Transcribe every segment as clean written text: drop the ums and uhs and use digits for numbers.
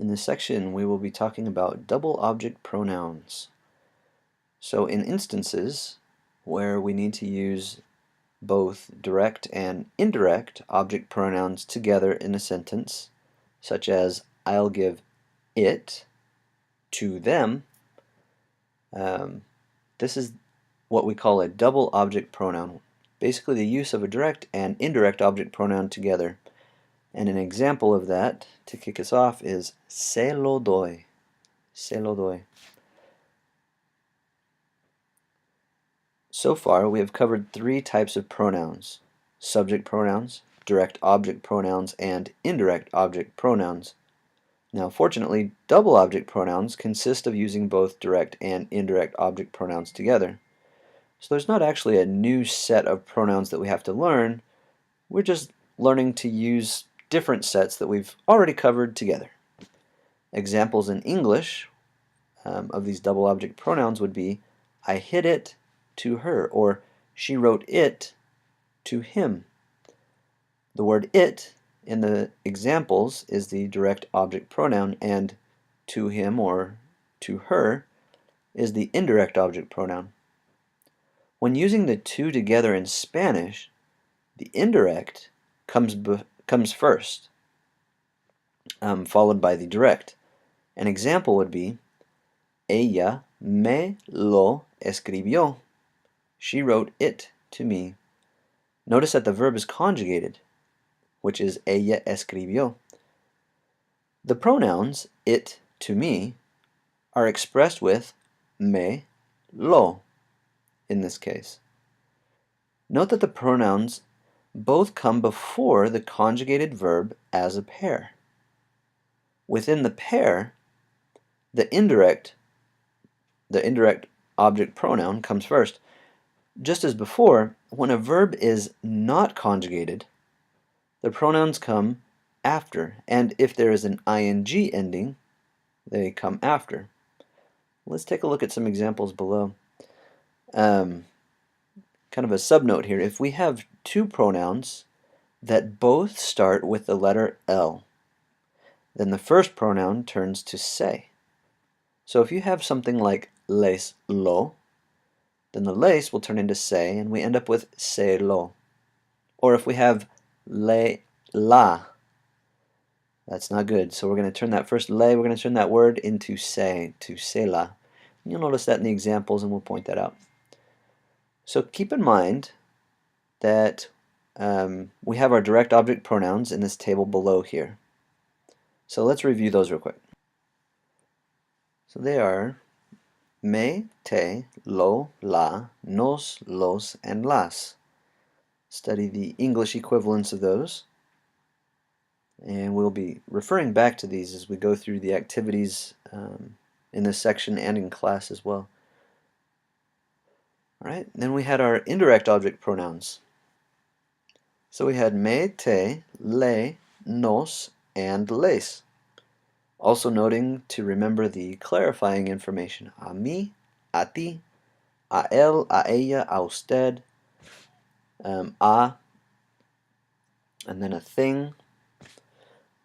In this section, we will be talking about double object pronouns. So in instances where we need to use both direct and indirect object pronouns together in a sentence, such as I'll give it to them, this is what we call a double object pronoun. Basically the use of a direct and indirect object pronoun together. And an example of that, to kick us off, is se lo doy. Se lo doy. So far, we have covered three types of pronouns: subject pronouns, direct object pronouns, and indirect object pronouns. Now, fortunately, double object pronouns consist of using both direct and indirect object pronouns together. So there's not actually a new set of pronouns that we have to learn. We're just learning to use different sets that we've already covered together. Examples in English of these double object pronouns would be I hid it to her, or she wrote it to him. The word it in the examples is the direct object pronoun, and to him or to her is the indirect object pronoun. When using the two together in Spanish, the indirect comes first, followed by the direct. An example would be ella me lo escribió. She wrote it to me. Notice that the verb is conjugated, which is ella escribió. The pronouns it to me are expressed with me lo in this case. Note that the pronouns both come before the conjugated verb as a pair. Within the pair, the indirect object pronoun comes first. Just as before, when a verb is not conjugated, the pronouns come after, and if there is an ing ending, they come after. Let's take a look at some examples below. Kind of a subnote here. If we have two pronouns that both start with the letter L, then the first pronoun turns to se. So if you have something like les lo, then the les will turn into se, and we end up with se lo. Or if we have le la, that's not good. So we're going to turn that first le, we're going to turn that word into se, to se la. You'll notice that in the examples, and we'll point that out. So keep in mind that we have our direct object pronouns in this table below here. So let's review those real quick. So they are me, te, lo, la, nos, los, and las. Study the English equivalents of those. And we'll be referring back to these as we go through the activities in this section and in class as well. Alright, then we had our indirect object pronouns. So we had me, te, le, nos, and les. Also noting to remember the clarifying information: a mí, a ti, a él, a ella, a usted, a, and then a thing.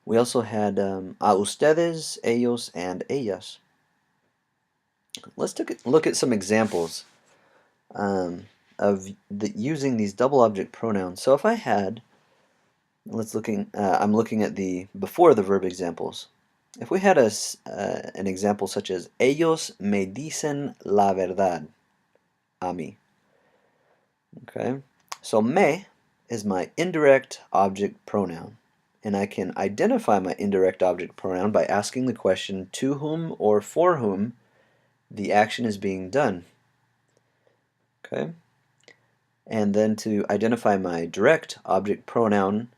We also had a ustedes, ellos, and ellas. Let's take a look at some examples of using these double object pronouns. So if I had, I'm looking at the before the verb examples. If we had an example such as ellos me dicen la verdad a mí. Okay, so me is my indirect object pronoun, and I can identify my indirect object pronoun by asking the question to whom or for whom the action is being done. Okay, and then to identify my direct object pronoun,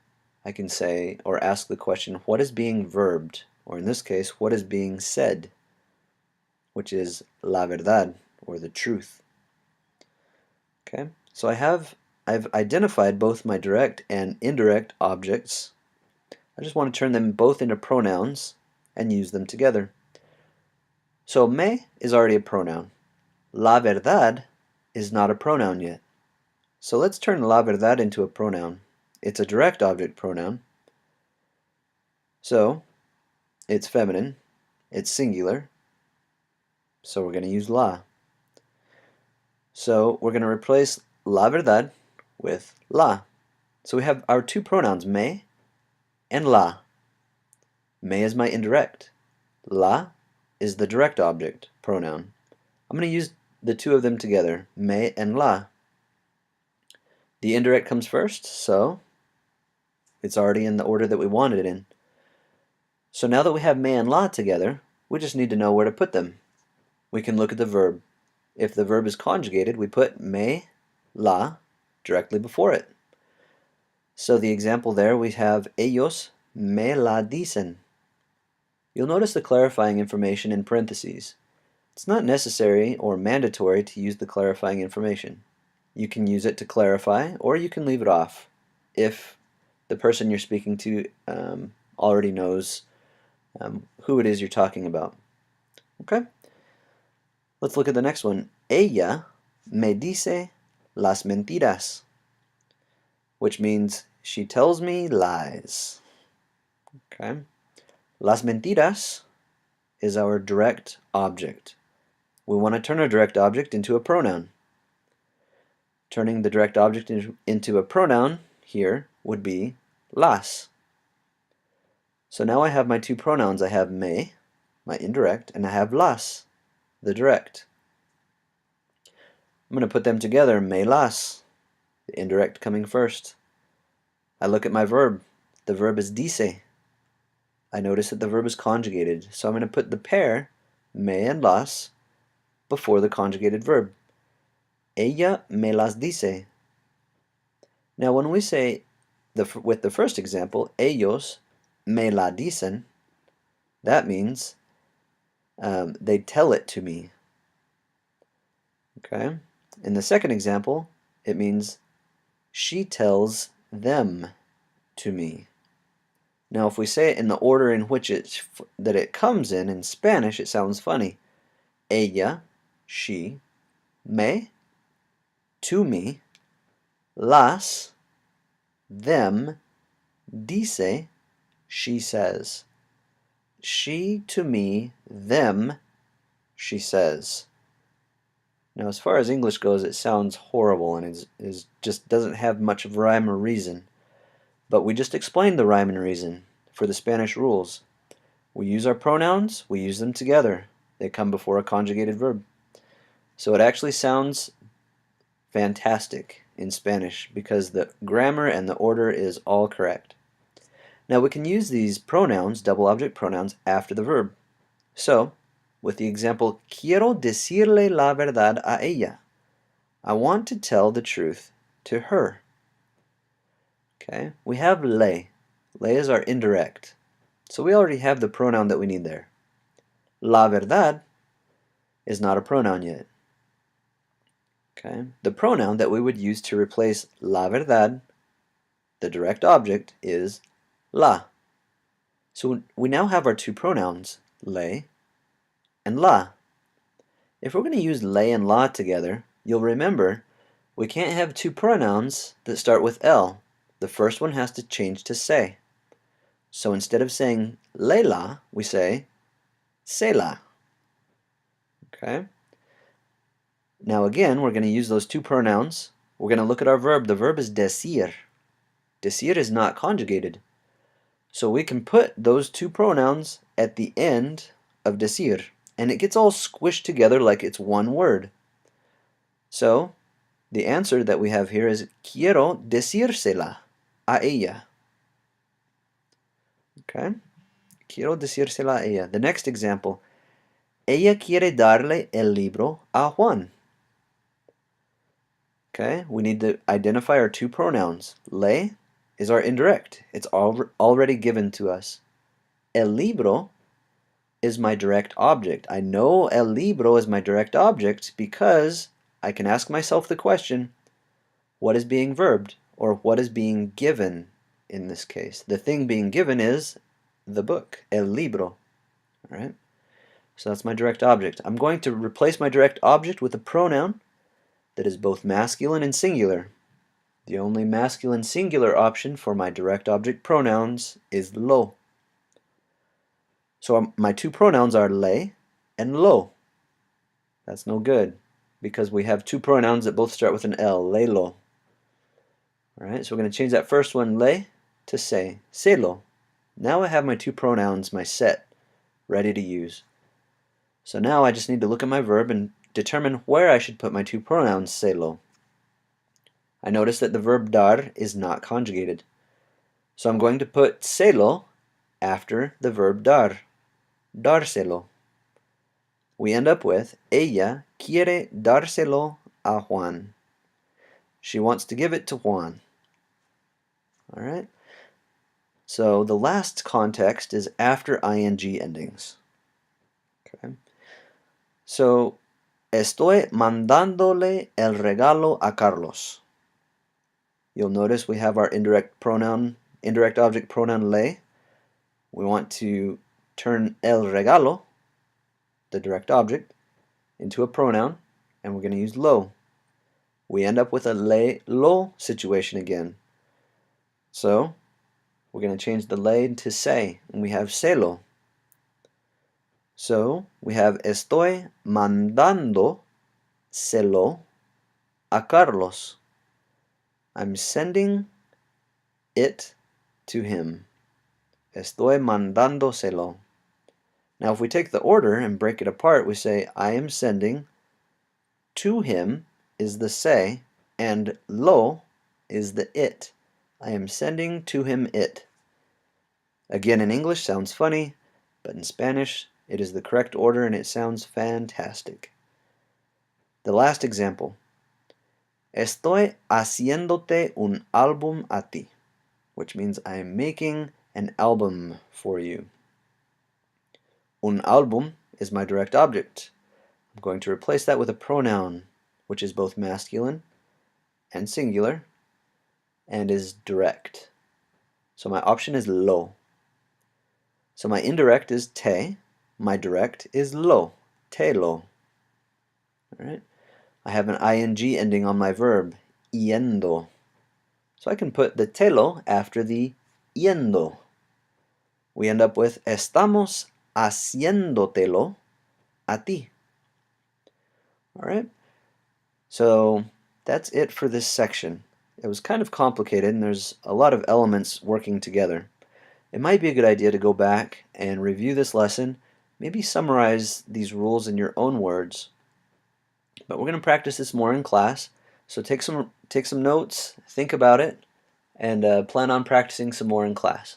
I can say or ask the question, what is being verbed? Or in this case, what is being said, which is la verdad, or the truth. Okay, so I've identified both my direct and indirect objects. I just want to turn them both into pronouns and use them together. So me is already a pronoun. La verdad is not a pronoun yet. So let's turn la verdad into a pronoun. It's a direct object pronoun. So It's feminine, it's singular, so we're going to use la. So we're going to replace la verdad with la. So we have our two pronouns, me and la. Me is my indirect. La is the direct object pronoun. I'm going to use the two of them together, me and la. The indirect comes first, so it's already in the order that we wanted it in. So now that we have me and la together, we just need to know where to put them. We can look at the verb. If the verb is conjugated, we put me, la directly before it. So the example there, we have ellos me la dicen. You'll notice the clarifying information in parentheses. It's not necessary or mandatory to use the clarifying information. You can use it to clarify, or you can leave it off if the person you're speaking to already knows who it is you're talking about. Okay? Let's look at the next one. Ella me dice las mentiras, which means she tells me lies. Okay? Las mentiras is our direct object. We want to turn our direct object into a pronoun. Turning the direct object into a pronoun here would be las. So now I have my two pronouns. I have me, my indirect, and I have las, the direct. I'm going to put them together, me las, the indirect coming first. I look at my verb. The verb is dice. I notice that the verb is conjugated, so I'm going to put the pair, me and las, before the conjugated verb. Ella me las dice. Now when we say, with the first example, ellos me la dicen, that means they tell it to me. Okay? In the second example, it means she tells them to me. Now if we say it in the order in which that it comes in Spanish, it sounds funny. Ella, she, me, to me, las, them, dice, she says. She to me, them, she says. Now as far as English goes, it sounds horrible and is just doesn't have much of rhyme or reason. But we just explained the rhyme and reason for the Spanish rules. We use our pronouns, we use them together. They come before a conjugated verb. So it actually sounds fantastic in Spanish because the grammar and the order is all correct. Now we can use these pronouns, double object pronouns, after the verb. So, with the example, quiero decirle la verdad a ella. I want to tell the truth to her. Okay, we have le. Le is our indirect. So we already have the pronoun that we need there. La verdad is not a pronoun yet. Okay, the pronoun that we would use to replace la verdad, the direct object, is la. So we now have our two pronouns, le and la. If we're going to use le and la together, you'll remember we can't have two pronouns that start with L. The first one has to change to se. So instead of saying Leila, we say Sela. Okay? Now again, we're going to use those two pronouns. We're going to look at our verb. The verb is decir. Decir is not conjugated. So we can put those two pronouns at the end of decir, and it gets all squished together like it's one word. So the answer that we have here is quiero decírsela a ella. Okay? Quiero decírsela a ella. The next example. Ella quiere darle el libro a Juan. Okay? We need to identify our two pronouns. Le is our indirect. It's already given to us. El libro is my direct object. I know el libro is my direct object because I can ask myself the question, what is being verbed, or what is being given in this case? The thing being given is the book, el libro. All right? So that's my direct object. I'm going to replace my direct object with a pronoun that is both masculine and singular. The only masculine singular option for my direct object pronouns is lo. So So my two pronouns are le and lo. That's no good because we have two pronouns that both start with an L, le lo. Alright, so we're going to change that first one, le, to se, se lo. Now I have my two pronouns, my set, ready to use. So now I just need to look at my verb and determine where I should put my two pronouns, se lo. I notice that the verb dar is not conjugated. So I'm going to put se lo after the verb dar, dárselo. We end up with ella quiere dárselo a Juan. She wants to give it to Juan. All right. So the last context is after ing endings. Okay. So estoy mandándole el regalo a Carlos. You'll notice we have our indirect object pronoun le. We want to turn el regalo, the direct object, into a pronoun, and we're going to use lo. We end up with a le-lo situation again. So we're going to change the le to se, and we have selo. So we have estoy mandando selo a Carlos. I'm sending it to him. Estoy mandándoselo. Now if we take the order and break it apart, we say I am sending, to him is the se, and lo is the it. I am sending to him it. Again, in English sounds funny, but in Spanish it is the correct order and it sounds fantastic. The last example. Estoy haciéndote un álbum a ti, which means I am making an album for you. Un álbum is my direct object. I'm going to replace that with a pronoun, which is both masculine and singular, and is direct. So my option is lo. So my indirect is te, my direct is lo, te lo. All right. I have an ing ending on my verb, yendo. So I can put the te lo after the yendo. We end up with estamos haciéndotelo a ti. All right. So that's it for this section. It was kind of complicated and there's a lot of elements working together. It might be a good idea to go back and review this lesson, maybe summarize these rules in your own words. But we're going to practice this more in class, so take some notes, think about it, and plan on practicing some more in class.